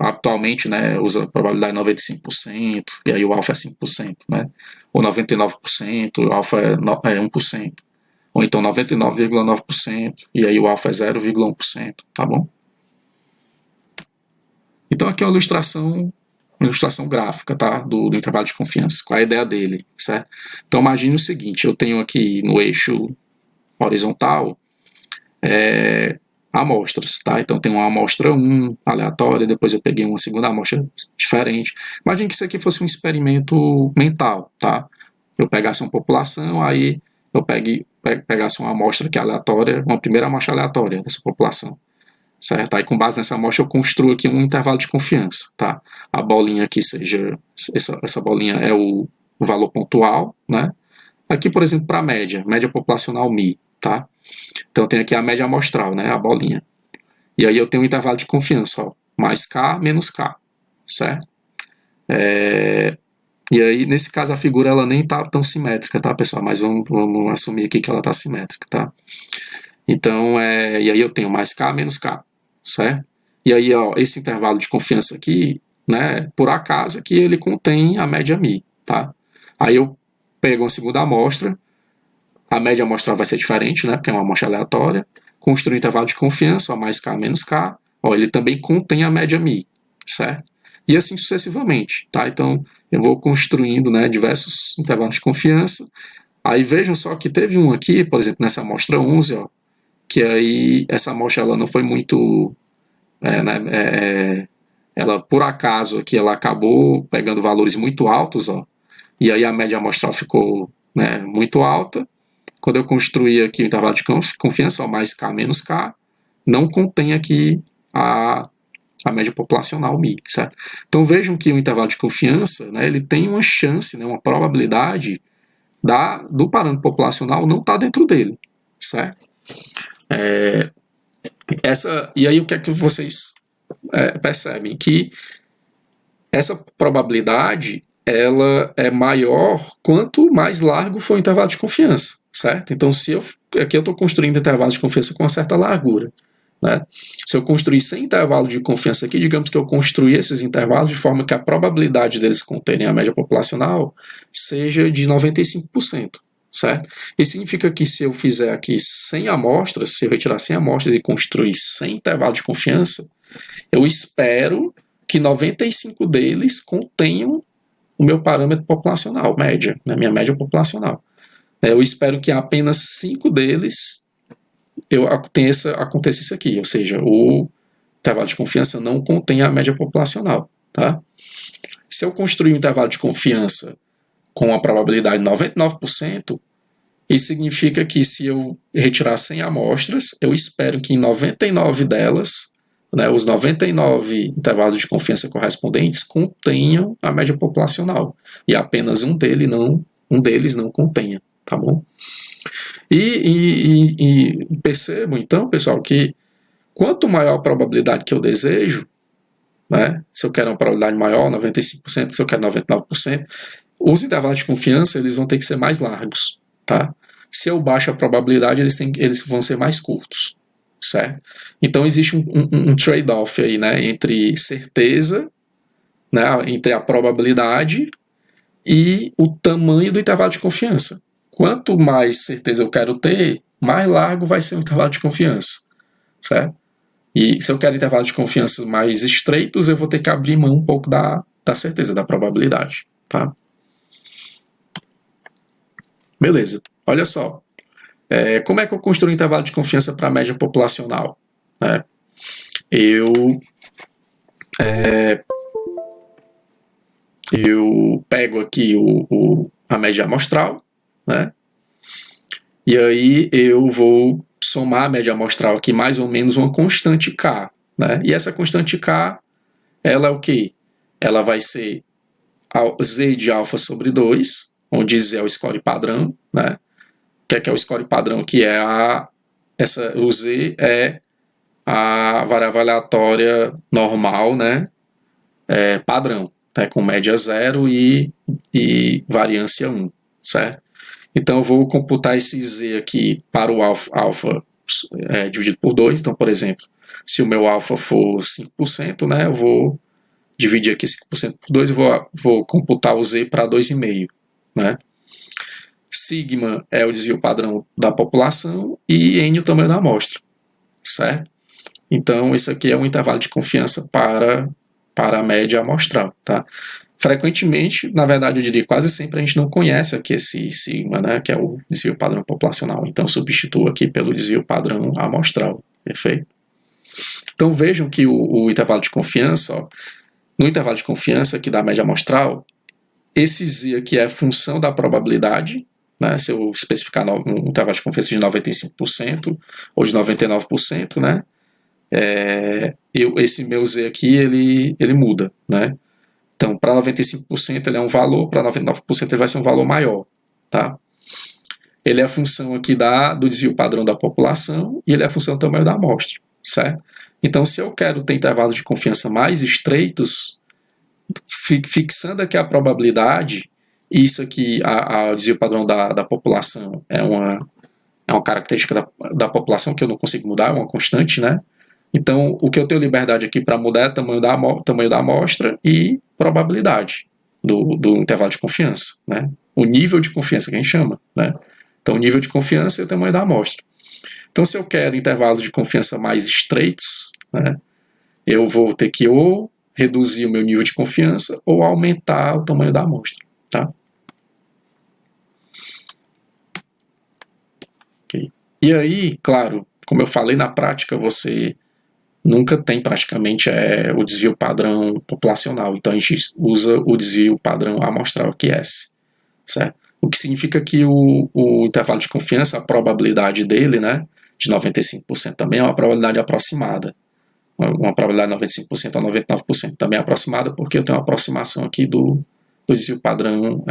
atualmente, né, usa a probabilidade 95%, e aí o alfa é 5%, né? Ou 99%, o alfa é 1%. Ou então 99,9%, e aí o alfa é 0,1%, tá bom? Então, aqui é uma ilustração gráfica, tá? Do intervalo de confiança. Qual é a ideia dele, certo? Então, imagine o seguinte, eu tenho aqui no eixo horizontal amostras, tá? Então tem uma amostra 1 aleatória, depois eu peguei uma segunda amostra diferente. Imagine que isso aqui fosse um experimento mental, tá? Eu pegasse uma população, aí eu pegasse uma amostra que é aleatória, uma primeira amostra aleatória dessa população, certo? Aí com base nessa amostra eu construo aqui um intervalo de confiança, tá? A bolinha aqui seja, essa bolinha é o valor pontual, né? Aqui, por exemplo, para a média populacional μ, tá? Então eu tenho aqui a média amostral, né, a bolinha. E aí eu tenho um intervalo de confiança, ó, mais K menos K, certo? E aí, nesse caso, a figura ela nem tá tão simétrica, tá, pessoal? Mas vamos assumir aqui que ela tá simétrica, tá? Então, e aí eu tenho mais K menos K, certo? E aí, ó, esse intervalo de confiança aqui, né, por acaso que ele contém a média μ, tá? Aí eu pego uma segunda amostra, a média amostral vai ser diferente, né, porque é uma amostra aleatória, construo um intervalo de confiança, ó, mais K menos K, ó, ele também contém a média μ, certo? E assim sucessivamente, tá? Então, eu vou construindo, né, diversos intervalos de confiança. Aí vejam só que teve um aqui, por exemplo, nessa amostra 11, ó, que aí essa amostra ela não foi muito... ela, por acaso, aqui ela acabou pegando valores muito altos, ó, e aí a média amostral ficou, né, muito alta. Quando eu construí aqui o intervalo de confiança, ó, mais K menos K, não contém aqui a média populacional μ, certo? Então vejam que o intervalo de confiança, né, ele tem uma chance, né, uma probabilidade do parâmetro populacional não estar dentro dele, certo? E aí o que é que vocês percebem? Que essa probabilidade ela é maior quanto mais largo for o intervalo de confiança, certo? Então, aqui eu estou construindo intervalos de confiança com uma certa largura, né? Se eu construir 100 intervalos de confiança aqui, digamos que eu construí esses intervalos de forma que a probabilidade deles conterem a média populacional seja de 95%, certo? Isso significa que se eu fizer aqui 100 amostras, se eu retirar 100 amostras e construir 100 intervalos de confiança, eu espero que 95 deles contenham o meu parâmetro populacional, média, né, minha média populacional. Eu espero que apenas 5 deles aconteça isso aqui, ou seja, o intervalo de confiança não contém a média populacional. Tá? Se eu construir um intervalo de confiança com a probabilidade de 99%, isso significa que se eu retirar 100 amostras, eu espero que em 99 delas, né, os 99 intervalos de confiança correspondentes contenham a média populacional e apenas um deles não contenha, tá bom? E percebam, então, pessoal, que quanto maior a probabilidade que eu desejo, né, se eu quero uma probabilidade maior, 95%, se eu quero 99%, os intervalos de confiança eles vão ter que ser mais largos. Tá? Se eu baixo a probabilidade, eles vão ser mais curtos. Certo? Então existe um trade-off aí, né, entre certeza, né, entre a probabilidade e o tamanho do intervalo de confiança. Quanto mais certeza eu quero ter, mais largo vai ser o intervalo de confiança. Certo? E se eu quero intervalos de confiança mais estreitos, eu vou ter que abrir mão um pouco da certeza, da probabilidade. Tá? Beleza. Olha só. Como é que eu construo um intervalo de confiança para a média populacional? Eu pego aqui a média amostral, né? E aí eu vou somar a média amostral aqui mais ou menos uma constante K, né? E essa constante K, ela é o quê? Ela vai ser Z de alfa sobre 2, onde Z é o score padrão, né? Que é o score padrão, que é o Z é a variável aleatória normal, né? Padrão, né? Com média 0 e variância 1, certo? Então eu vou computar esse Z aqui para o alfa dividido por 2. Então, por exemplo, se o meu alfa for 5%, né? Eu vou dividir aqui 5% por 2 e vou computar o Z para 2,5, né? Sigma é o desvio padrão da população e N o tamanho da amostra, certo? Então, esse aqui é um intervalo de confiança para a média amostral, tá? Frequentemente, na verdade, eu diria quase sempre, a gente não conhece aqui esse sigma, né, que é o desvio padrão populacional. Então, substituo aqui pelo desvio padrão amostral, perfeito? Então, vejam que o intervalo de confiança, ó, no intervalo de confiança aqui da média amostral, esse Z aqui é a função da probabilidade, né, se eu especificar um intervalo de confiança de 95% ou de 99%, né, esse meu Z aqui, ele muda, né? Então, para 95% ele é um valor, para 99% ele vai ser um valor maior, tá? Ele é a função aqui do desvio padrão da população e ele é a função do tamanho da amostra, certo? Então, se eu quero ter intervalos de confiança mais estreitos, fixando aqui a probabilidade, isso aqui, o desvio padrão da população é uma característica da população que eu não consigo mudar, é uma constante, né? Então, o que eu tenho liberdade aqui para mudar é o tamanho da amostra e probabilidade do intervalo de confiança, né? O nível de confiança que a gente chama, né? Então, o nível de confiança e o tamanho da amostra. Então, se eu quero intervalos de confiança mais estreitos, né, eu vou ter que ou reduzir o meu nível de confiança ou aumentar o tamanho da amostra, tá? Okay. E aí, claro, como eu falei, na prática você nunca tem praticamente o desvio padrão populacional. Então a gente usa o desvio padrão amostral, que é S, certo? O que significa que o intervalo de confiança, a probabilidade dele, né, de 95% também é uma probabilidade aproximada. Uma probabilidade de 95% a 99% também é aproximada, porque eu tenho uma aproximação aqui do desvio padrão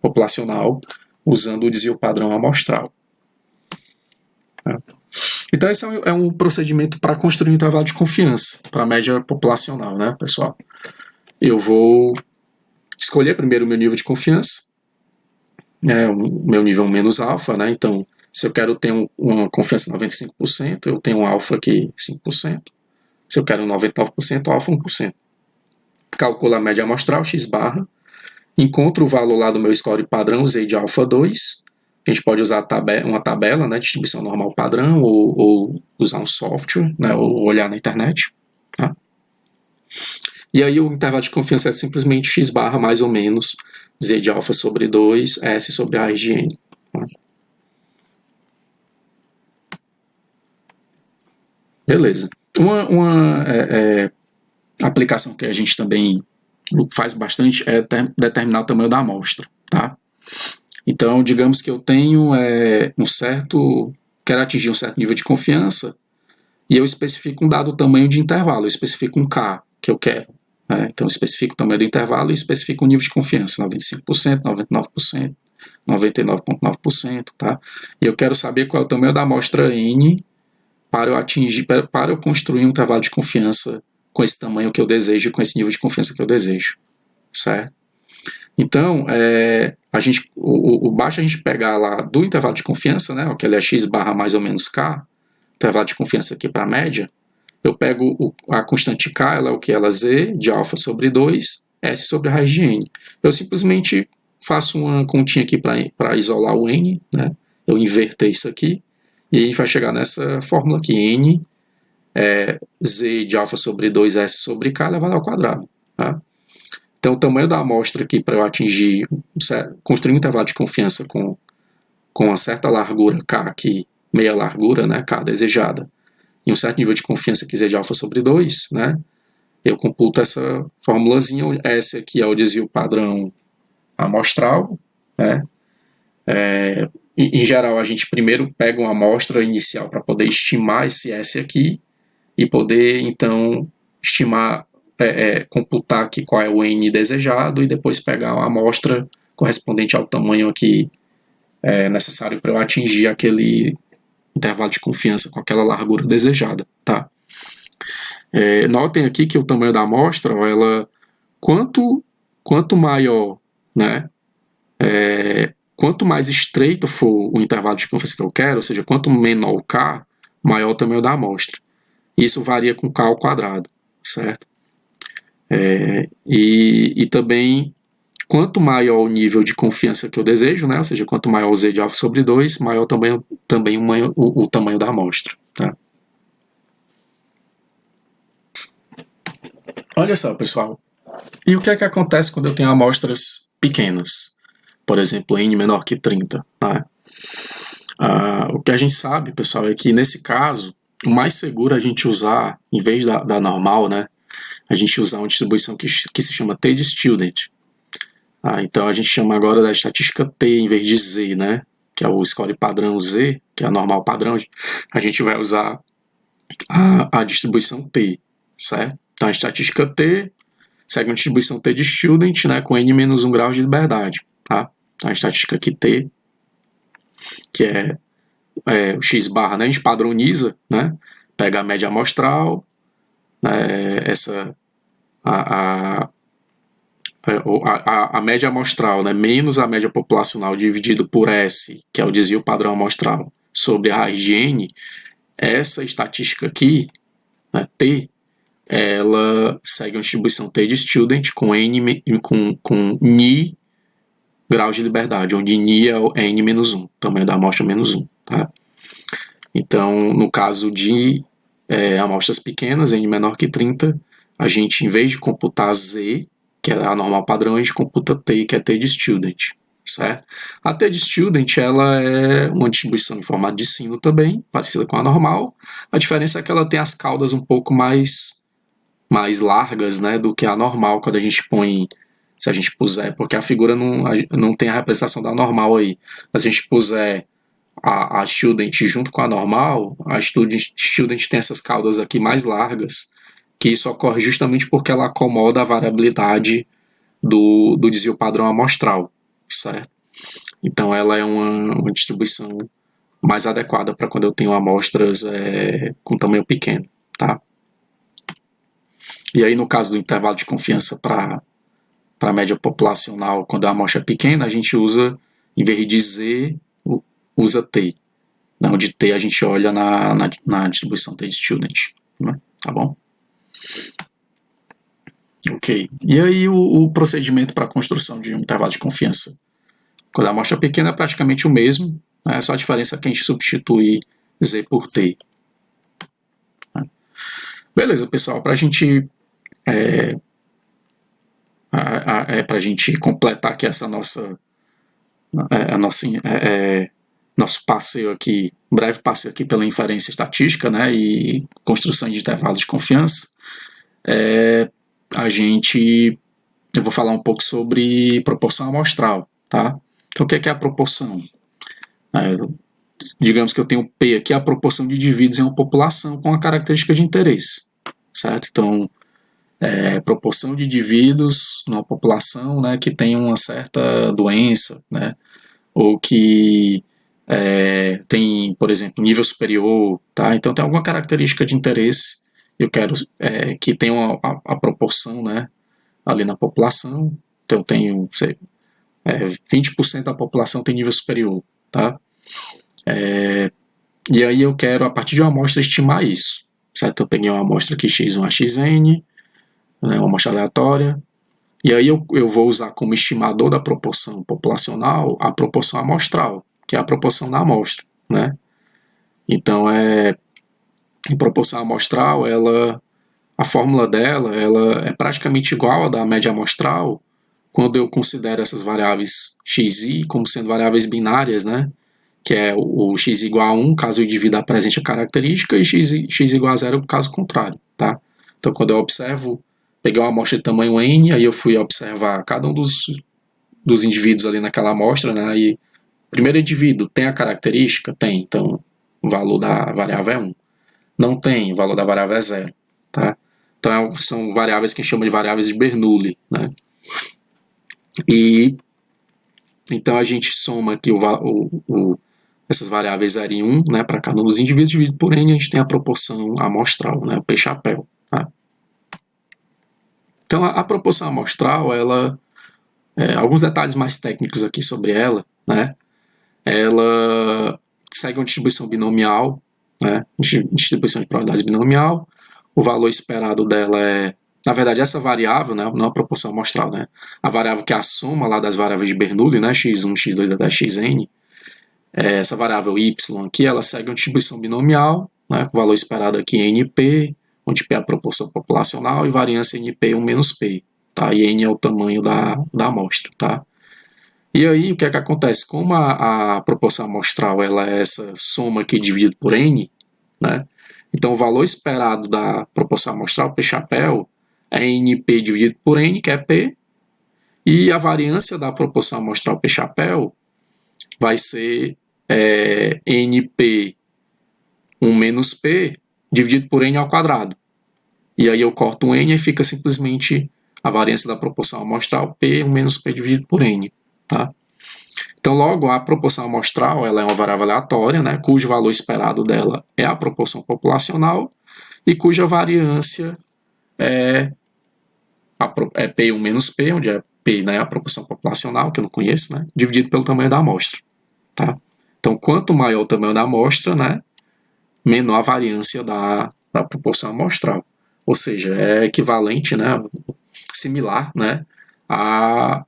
populacional usando o desvio padrão amostral. Então esse é um procedimento para construir um intervalo de confiança para a média populacional, né, pessoal? Eu vou escolher primeiro o meu nível de confiança, o meu nível menos alfa, né? Então, se eu quero ter uma confiança de 95%, eu tenho um alfa aqui 5%. Se eu quero 99%, alfa 1%. Calculo a média amostral, x barra, encontro o valor lá do meu score padrão, Z de alfa 2. A gente pode usar uma tabela, né, distribuição normal padrão, ou usar um software, né, ou olhar na internet. Tá? E aí o intervalo de confiança é simplesmente x barra mais ou menos Z de alfa sobre 2, S sobre a raiz de N. Tá? Beleza. Uma aplicação que a gente também faz bastante é determinar o tamanho da amostra. Tá? Então, digamos que eu tenho quero atingir um certo nível de confiança e eu especifico um dado tamanho de intervalo, eu especifico um K que eu quero. Né? Então, eu especifico o tamanho do intervalo e especifico o nível de confiança, 95%, 99%. 99,9%, tá? E eu quero saber qual é o tamanho da amostra N para eu construir um intervalo de confiança com esse tamanho que eu desejo, com esse nível de confiança que eu desejo, certo? Então, basta a gente pegar lá do intervalo de confiança, né, que ele é x barra mais ou menos k, intervalo de confiança aqui para a média, eu pego a constante k, ela é o que? Ela é z de alfa sobre 2, s sobre a raiz de n. Eu simplesmente faço uma continha aqui para isolar o n, né, eu inverter isso aqui, e a gente vai chegar nessa fórmula aqui, n é z de alfa sobre 2s sobre k elevado ao quadrado. Tá? Então, o tamanho da amostra aqui para eu atingir, construir um intervalo de confiança com uma certa largura k aqui, meia largura, né, k desejada, e um certo nível de confiança que z de alfa sobre 2, né, eu computo essa formulazinha. S aqui é o desvio padrão amostral, né, em geral, a gente primeiro pega uma amostra inicial para poder estimar esse S aqui e poder, então, estimar, computar aqui qual é o N desejado e depois pegar uma amostra correspondente ao tamanho aqui necessário para eu atingir aquele intervalo de confiança com aquela largura desejada, tá? Notem aqui que o tamanho da amostra, ela, quanto maior, né, quanto mais estreito for o intervalo de confiança que eu quero, ou seja, quanto menor o K, maior o tamanho da amostra. Isso varia com K ao quadrado, certo? E também, quanto maior o nível de confiança que eu desejo, né? Ou seja, quanto maior o Z de alfa sobre 2, maior também o tamanho da amostra. Tá? Olha só, pessoal. E o que é que acontece quando eu tenho amostras pequenas? Por exemplo, N menor que 30. Tá? O que a gente sabe, pessoal, é que nesse caso, o mais seguro é a gente usar, em vez da normal, né? A gente usar uma distribuição que se chama T de student. Então a gente chama agora da estatística T em vez de Z, né? Que é o score padrão Z, que é a normal padrão. A gente vai usar a distribuição T, certo? Então a estatística T segue uma distribuição T de student, né? Com N menos 1 grau de liberdade, tá? Então a estatística aqui T, que é o X barra, né? A gente padroniza, né? Pega a média amostral, a média amostral, né, menos a média populacional dividido por S, que é o desvio padrão amostral, sobre a raiz de N, essa estatística aqui, né, T, ela segue uma distribuição T de student com Ni graus de liberdade, onde Ni é N menos 1, tamanho da amostra menos 1. Tá? Então, no caso de amostras pequenas, N menor que 30, a gente, em vez de computar Z, que é a normal padrão, a gente computa T, que é T de student, certo? A T de student, ela é uma distribuição em formato de sino também, parecida com a normal. A diferença é que ela tem as caudas um pouco mais largas, né, do que a normal, quando a gente põe, se a gente puser, porque a figura não tem a representação da normal aí. Mas se a gente puser a student junto com a normal, a student tem essas caudas aqui mais largas, que isso ocorre justamente porque ela acomoda a variabilidade do desvio padrão amostral, certo? Então ela é uma distribuição mais adequada para quando eu tenho amostras com tamanho pequeno, tá? E aí no caso do intervalo de confiança para a média populacional, quando a amostra é pequena, a gente usa, em vez de Z, usa T, onde T a gente olha na distribuição T de student, né? Tá bom? Ok. E aí o procedimento para a construção de um intervalo de confiança? Quando a amostra é pequena é praticamente o mesmo, né? Só a diferença é que a gente substitui Z por T. Beleza, pessoal, para a gente completar aqui essa nosso passeio aqui, breve passeio aqui pela inferência estatística, né, e construção de intervalos de confiança, eu vou falar um pouco sobre proporção amostral, tá? Então o que é a proporção? Digamos que eu tenho P aqui, a proporção de indivíduos em uma população com a característica de interesse, certo? Então, proporção de indivíduos numa população, né, que tem uma certa doença, né, ou que tem, por exemplo, nível superior, tá? Então tem alguma característica de interesse, eu quero que tenha a proporção, né, ali na população. Então eu tenho, sei, 20% da população tem nível superior, tá? E aí eu quero, a partir de uma amostra, estimar isso, certo? Eu peguei uma amostra aqui x1 a xn, né, uma amostra aleatória, e aí eu vou usar como estimador da proporção populacional a proporção amostral, que é a proporção da amostra, né? Então, a proporção amostral, a fórmula dela, ela é praticamente igual à da média amostral quando eu considero essas variáveis x e como sendo variáveis binárias, né? Que é o x igual a 1, caso o indivíduo apresente a característica, e x igual a 0, caso contrário, tá? Então, quando eu observo, peguei uma amostra de tamanho n, aí eu fui observar cada um dos indivíduos ali naquela amostra, né? E o primeiro indivíduo tem a característica? Tem, então o valor da variável é 1. Não tem, o valor da variável é 0, tá? Então, são variáveis que a gente chama de variáveis de Bernoulli, né? E então a gente soma aqui essas variáveis 0 e 1, né, para cada um dos indivíduos, dividido por n, a gente tem a proporção amostral, né, o p-chapéu. Tá? Então, a proporção amostral, alguns detalhes mais técnicos aqui sobre ela, né, ela segue uma distribuição binomial, né, distribuição de probabilidades binomial, o valor esperado dela na verdade, essa variável, né, não a proporção amostral, né, a variável que é a soma lá das variáveis de Bernoulli, né, x1, x2 até xn, essa variável y aqui, ela segue uma distribuição binomial, né, com o valor esperado aqui em NP, onde P é a proporção populacional e variância NP 1 menos P, tá? E N é o tamanho da amostra, tá? E aí, o que é que acontece? Como a proporção amostral ela é essa soma aqui dividida por N, né? Então, o valor esperado da proporção amostral, P-chapéu, é NP dividido por N, que é P, e a variância da proporção amostral P-chapéu vai ser NP 1 menos P dividido por N ao quadrado. E aí eu corto um N e fica simplesmente a variância da proporção amostral P 1 menos P dividido por N. Tá? Então, logo, a proporção amostral ela é uma variável aleatória, né, cujo valor esperado dela é a proporção populacional e cuja variância é P1 menos P, onde é P, né, a proporção populacional, que eu não conheço, né, dividido pelo tamanho da amostra. Tá? Então, quanto maior o tamanho da amostra, né, menor a variância da proporção amostral. Ou seja, é equivalente, né, similar, né, à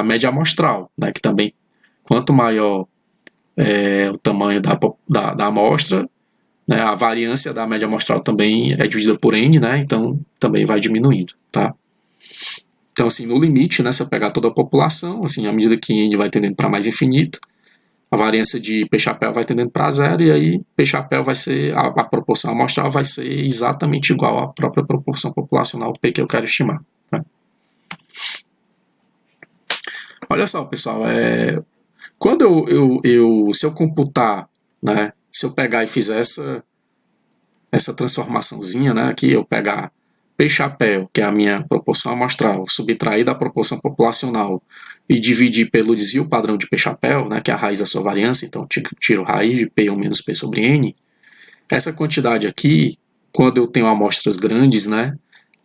média amostral, né, que também, quanto maior o tamanho da amostra, né, a variância da média amostral também é dividida por N, né, então também vai diminuindo. Tá? Então, assim, no limite, né, se eu pegar toda a população, assim, à medida que N vai tendendo para mais infinito, a variância de P-chapéu vai tendendo para 0, e aí P-chapéu vai ser, a proporção amostral vai ser exatamente igual à própria proporção populacional P que eu quero estimar. Né? Olha só, pessoal, quando se eu computar, né, se eu pegar e fizer essa transformaçãozinha, né, aqui eu pegar P-chapéu, que é a minha proporção amostral, subtrair da proporção populacional e dividir pelo desvio padrão de P-chapéu, né, que é a raiz da sua variância, então tiro raiz de P1 menos P sobre N. Essa quantidade aqui, quando eu tenho amostras grandes, né,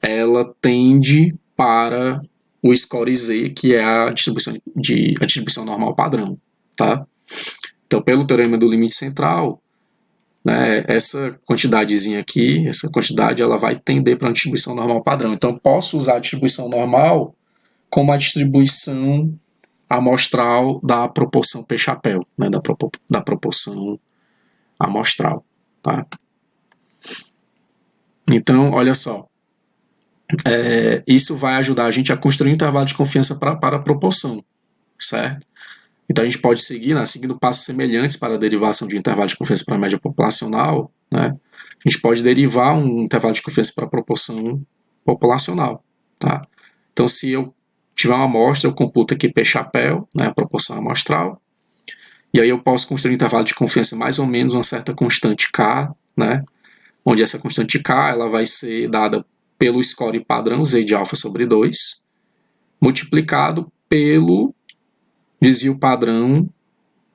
ela tende para o score Z, que é a distribuição normal padrão. Tá? Então, pelo teorema do limite central, né, essa quantidadezinha aqui, essa quantidade, ela vai tender para uma distribuição normal padrão. Então, posso usar a distribuição normal como a distribuição amostral da proporção P-chapéu, né, da proporção amostral. Tá? Então, olha só, isso vai ajudar a gente a construir um intervalo de confiança para a proporção, certo? Então a gente pode seguir, né, seguindo passos semelhantes para a derivação de intervalo de confiança para a média populacional, né, a gente pode derivar um intervalo de confiança para a proporção populacional. Tá? Então, se eu tiver uma amostra, eu computo aqui P-chapéu, né, a proporção amostral, e aí eu posso construir um intervalo de confiança mais ou menos uma certa constante K, né, onde essa constante K ela vai ser dada pelo score padrão Z de alfa sobre 2, multiplicado pelo desvio padrão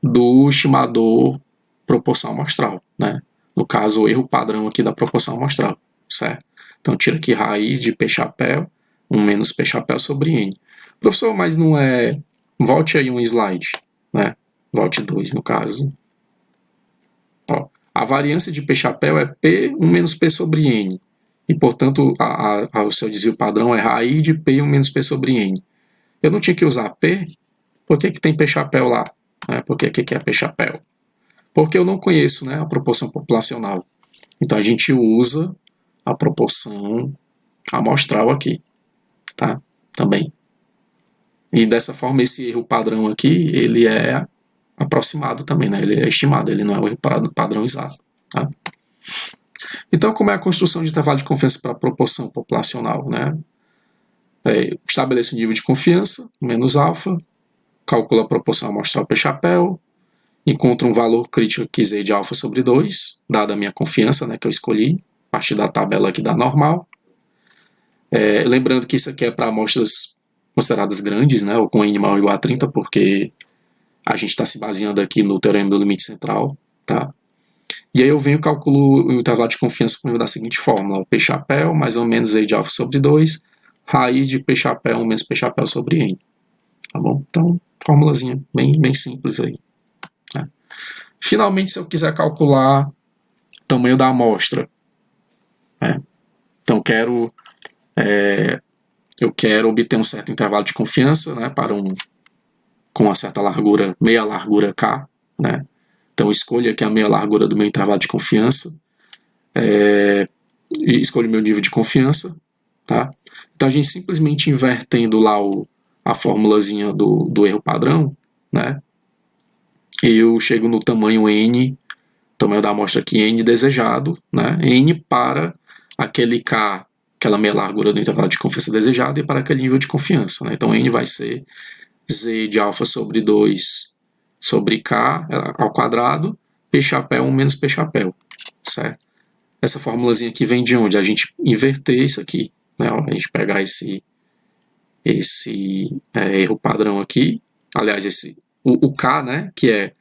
do estimador proporção amostral, né? No caso, o erro padrão aqui da proporção amostral, certo? Então, tira aqui raiz de P chapéu, 1 menos P chapéu sobre N. Professor, mas não é... Volte aí um slide, né? Volte 2, no caso. Ó, a variância de P chapéu é P 1 menos P sobre N. E, portanto, o seu desvio padrão é raiz de P 1 menos P sobre N. Eu não tinha que usar P? Por que tem P chapéu lá? Por que é P chapéu? Porque eu não conheço, né, a proporção populacional. Então, a gente usa a proporção amostral aqui, tá? Também. E dessa forma, esse erro padrão aqui, ele é aproximado também, né? Ele é estimado, ele não é o erro padrão exato, tá? Então, como é a construção de intervalo de confiança para a proporção populacional, né? Estabeleço o nível de confiança, menos alfa, calcula a proporção amostral P chapéu, encontro um valor crítico aqui Z de alfa sobre 2, dada a minha confiança, né, que eu escolhi, a partir da tabela aqui da normal. Lembrando que isso aqui é para amostras consideradas grandes, né, ou com N maior ou igual a 30, porque a gente está se baseando aqui no teorema do limite central, tá? E aí eu venho e calculo o intervalo de confiança por meio da seguinte fórmula, o P chapéu mais ou menos Z de alfa sobre 2, raiz de P chapéu menos P chapéu sobre N, tá bom? Então, formulazinha bem simples aí. Né? Finalmente, se eu quiser calcular o tamanho da amostra, né? Então eu quero obter um certo intervalo de confiança, né, com uma certa largura, meia largura K, né? Então, escolho aqui a meia largura do meu intervalo de confiança, e escolho meu nível de confiança, tá? Então, a gente simplesmente invertendo lá a formulazinha do erro padrão, né? Eu chego no tamanho N, tamanho da amostra aqui, N desejado, né? N para aquele K, aquela meia largura do intervalo de confiança desejado, e para aquele nível de confiança, né? Então, N vai ser Z de alfa sobre 2 sobre K ao quadrado, P chapéu 1 menos P chapéu, certo? Essa formulazinha aqui vem de onde? A gente inverter isso aqui, né? A gente pegar esse erro padrão aqui, aliás, o K, né? Que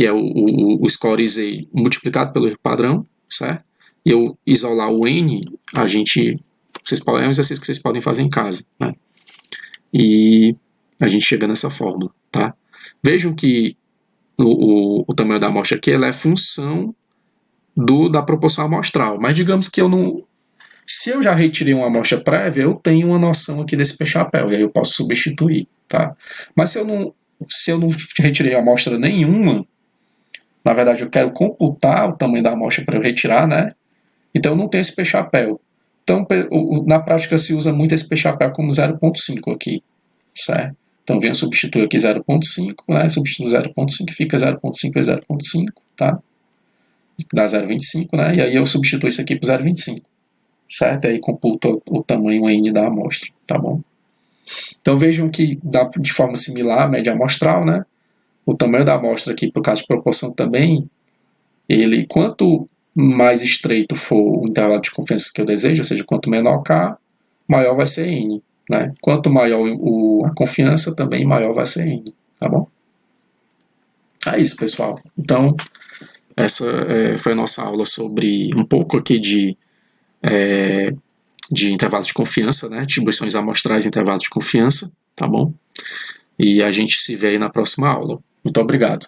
é o score Z multiplicado pelo erro padrão, certo? E eu isolar o N, é um exercício que vocês podem fazer em casa, né? E a gente chega nessa fórmula, tá? Vejam que o tamanho da amostra aqui ela é função da proporção amostral, mas digamos que eu não... Se eu já retirei uma amostra prévia, eu tenho uma noção aqui desse P chapéu, e aí eu posso substituir, tá? Mas se eu não retirei amostra nenhuma, na verdade eu quero computar o tamanho da amostra para eu retirar, né? Então eu não tenho esse P chapéu. Então, na prática se usa muito esse P chapéu como 0,5 aqui, certo? Então, venho substituir aqui 0,5, né? Substituo 0,5, fica 0,5 e 0,5, tá? Dá 0,25, né? E aí eu substituo isso aqui por 0,25, certo? E aí computo o tamanho N da amostra, tá bom? Então, vejam que dá de forma similar a média amostral, né? O tamanho da amostra aqui, por causa de proporção também, quanto mais estreito for o intervalo de confiança que eu desejo, ou seja, quanto menor K, maior vai ser N. Né? Quanto maior a confiança, também maior vai ser N, tá bom? É isso, pessoal. Então, essa foi a nossa aula sobre um pouco aqui de intervalos de confiança, né? Distribuições amostrais e intervalos de confiança, tá bom? E a gente se vê aí na próxima aula. Muito obrigado.